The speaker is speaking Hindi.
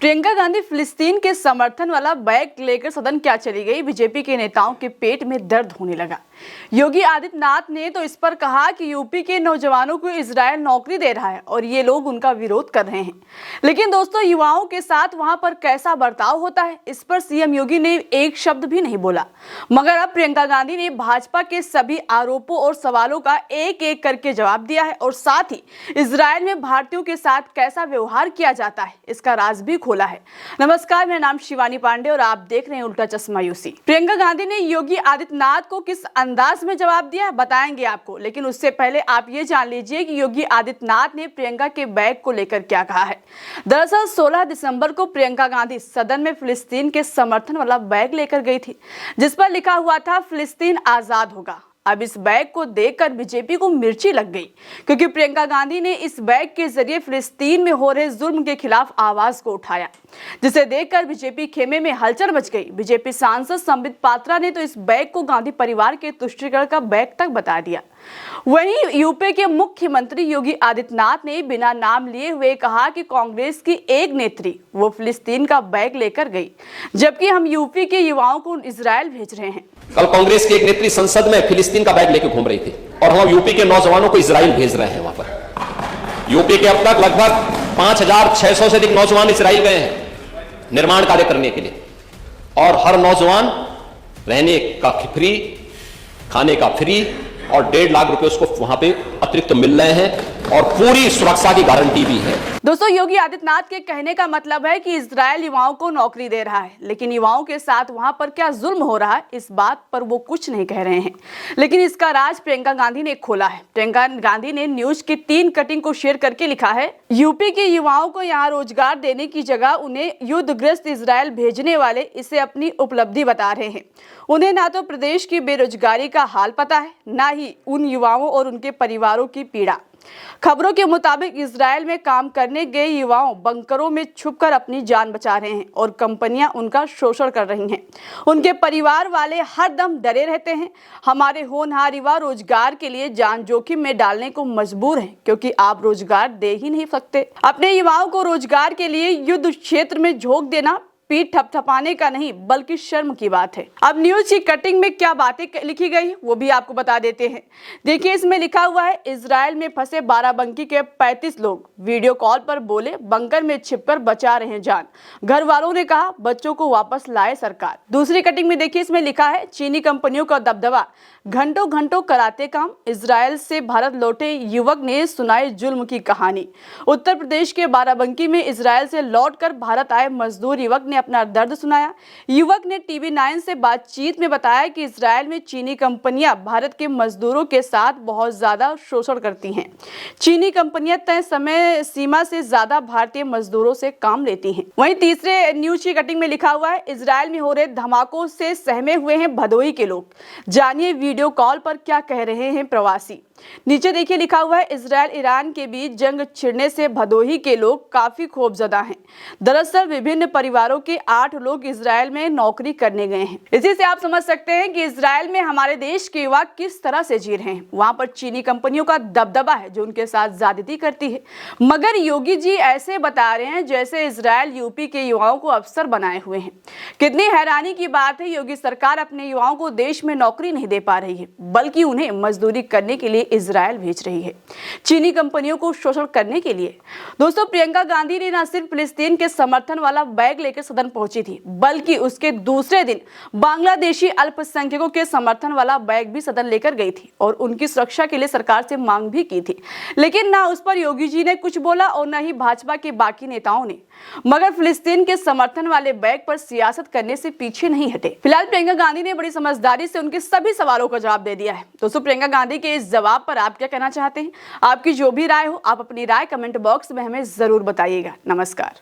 प्रियंका गांधी फिलिस्तीन के समर्थन वाला बैग लेकर सदन क्या चली गई। बीजेपी के नेताओं के पेट में दर्द होने लगा। योगी आदित्यनाथ ने तो इस पर कहा कि यूपी के नौजवानों को इजरायल नौकरी दे रहा है और ये लोग उनका विरोध कर रहे हैं। लेकिन दोस्तों, युवाओं के साथ वहां पर कैसा बर्ताव होता है, इस पर सीएम योगी ने एक शब्द भी नहीं बोला। मगर अब प्रियंका गांधी ने भाजपा के सभी आरोपों और सवालों का एक एक करके जवाब दिया है और साथ ही इजरायल में भारतीयों के साथ कैसा व्यवहार किया जाता है, इसका राज भी खोला है। नमस्कार, मेरा नाम शिवानी पांडे और आप देख रहे हैं उल्टा चश्मा यूसी। प्रियंका गांधी ने योगी आदित्यनाथ को किस अंदाज में जवाब दिया बताएंगे आपको, लेकिन उससे पहले आप ये जान लीजिए कि योगी आदित्यनाथ ने प्रियंका के बैग को लेकर क्या कहा है। दरअसल 16 दिसंबर को प्रियंका गांधी सदन में फिलिस्तीन के समर्थन वाला बैग लेकर गई थी, जिस पर लिखा हुआ था फिलिस्तीन आजाद होगा। अब इस बैग को देखकर बीजेपी को मिर्ची लग गई, क्योंकि प्रियंका गांधी ने इस बैग के जरिए फिलिस्तीन में हो रहे जुल्म के खिलाफ आवाज को उठाया, जिसे देखकर बीजेपी खेमे में हलचल मच गई। बीजेपी सांसद संबित पात्रा ने तो इस बैग को गांधी परिवार के तुष्टीकरण का बैग तक बता दिया। वहीं यूपी के मुख्यमंत्री योगी आदित्यनाथ ने बिना नाम लिए हुए कहा कि कांग्रेस की एक नेत्री वो फिलिस्तीन का बैग लेकर गई, जबकि हम यूपी के युवाओं को इजरायल भेज रहे हैं। कल कांग्रेस की एक नेत्री संसद में फिलिस्तीन का बैग लेकर घूम रही थी और हम यूपी के नौजवानों को इजरायल भेज रहे हैं। वहां पर यूपी के अब तक लगभग 5,600 से अधिक नौजवान इजरायल गए हैं निर्माण कार्य करने के लिए, और हर नौजवान रहने का फ्री, खाने का फ्री और 1.5 लाख रुपए उसको वहां पे अतिरिक्त मिल रहे हैं और पूरी सुरक्षा की गारंटी भी है। दोस्तों, योगी आदित्यनाथ के कहने का मतलब है कि इजरायल युवाओं को नौकरी दे रहा है, लेकिन युवाओं के साथ वहां पर क्या जुल्म हो रहा है, इस बात पर वो कुछ नहीं कह रहे हैं। लेकिन इसका राज प्रियंका गांधी ने खोला है। प्रियंका गांधी ने न्यूज की 3 कटिंग को शेयर करके लिखा है, यूपी के युवाओं को यहाँ रोजगार देने की जगह उन्हें युद्धग्रस्त इजरायल भेजने वाले इसे अपनी उपलब्धि बता रहे हैं। उन्हें ना तो प्रदेश की बेरोजगारी का हाल पता है, ना ही उन युवाओं और उनके परिवारों की पीड़ा। खबरों के मुताबिक इजरायल में काम करने गए युवाओं बंकरों में छुपकर अपनी जान बचा रहे हैं और कंपनियां उनका शोषण कर रही हैं। उनके परिवार वाले हर दम डरे रहते हैं। हमारे होनहार युवा रोजगार के लिए जान जोखिम में डालने को मजबूर हैं, क्योंकि आप रोजगार दे ही नहीं सकते। अपने युवाओं को रोजगार के लिए युद्ध क्षेत्र में झोंक देना पीठ थपथपाने का नहीं बल्कि शर्म की बात है। अब न्यूज की कटिंग में क्या बातें लिखी गई वो भी आपको बता देते हैं। देखिए, इसमें लिखा हुआ है, इजरायल में फंसे बाराबंकी के 35 लोग वीडियो कॉल पर बोले बंकर में छिपकर बचा रहे हैं जान। घर वालों ने कहा बच्चों को वापस लाए सरकार। दूसरी कटिंग में देखिए, इसमें लिखा है, चीनी कंपनियों का दबदबा घंटों घंटों कराते काम। इजरायल से भारत लौटे युवक ने सुनाई जुल्म की कहानी। उत्तर प्रदेश के बाराबंकी में इजरायल से लौटकर भारत आए मजदूर युवक ने अपना दर्द सुनाया। युवक ने टीवी 9 से बातचीत में बताया कि इजरायल में चीनी कंपनियां भारत के मजदूरों के साथ बहुत ज्यादा शोषण करती हैं। चीनी कंपनियां तय समय सीमा से ज्यादा भारतीय मजदूरों से काम लेती हैं। वहीं तीसरे न्यूज की कटिंग में लिखा हुआ है, इजरायल में हो रहे धमाकों से सहमे हुए हैं भदोही के लोग। जानिए वीडियो कॉल पर क्या कह रहे हैं प्रवासी। नीचे देखिए, लिखा हुआ है, इजरायल ईरान के बीच जंग छिड़ने से भदोही के लोग काफी खौफजदा हैं। दरअसल विभिन्न परिवारों के 8 लोग इजरायल में नौकरी करने गए हैं। इसी से आप समझ सकते हैं कि इजरायल में हमारे देश के युवा किस तरह से जी रहे हैं। वहां पर चीनी कंपनियों का दबदबा है जो उनके साथ ज्यादती करती है। मगर योगी जी ऐसे बता रहे हैं जैसे इजरायल यूपी के युवाओं को अफसर बनाए हुए हैं। कितनी हैरानी की बात है, योगी सरकार अपने युवाओं को देश में नौकरी नहीं दे पा रही है, बल्कि उन्हें मजदूरी करने के लिए इजरायल भेज रही है, चीनी कंपनियों को शोषण करने के लिए। दोस्तों, प्रियंका गांधी ने न सिर्फ फिलिस्तीन के समर्थन वाला बैग लेकर सदन पहुंची थी, बल्कि उसके दूसरे दिन बांग्लादेशी अल्पसंख्यकों के समर्थन वाला बैग भी सदन लेकर गई थी और उनकी सुरक्षा के लिए सरकार से मांग भी की थी। लेकिन ना उस पर योगी जी ने कुछ बोला और न ही भाजपा के बाकी नेताओं ने। मगर फिलिस्तीन के समर्थन वाले बैग पर सियासत करने से पीछे नहीं हटे। फिलहाल प्रियंका गांधी ने बड़ी समझदारी से उनके सभी सवालों का जवाब दे दिया है। दोस्तों, प्रियंका गांधी के इस जवाब पर आप क्या कहना चाहते हैं? आपकी जो भी राय हो, आप अपनी राय कमेंट बॉक्स में हमें जरूर बताइएगा। नमस्कार।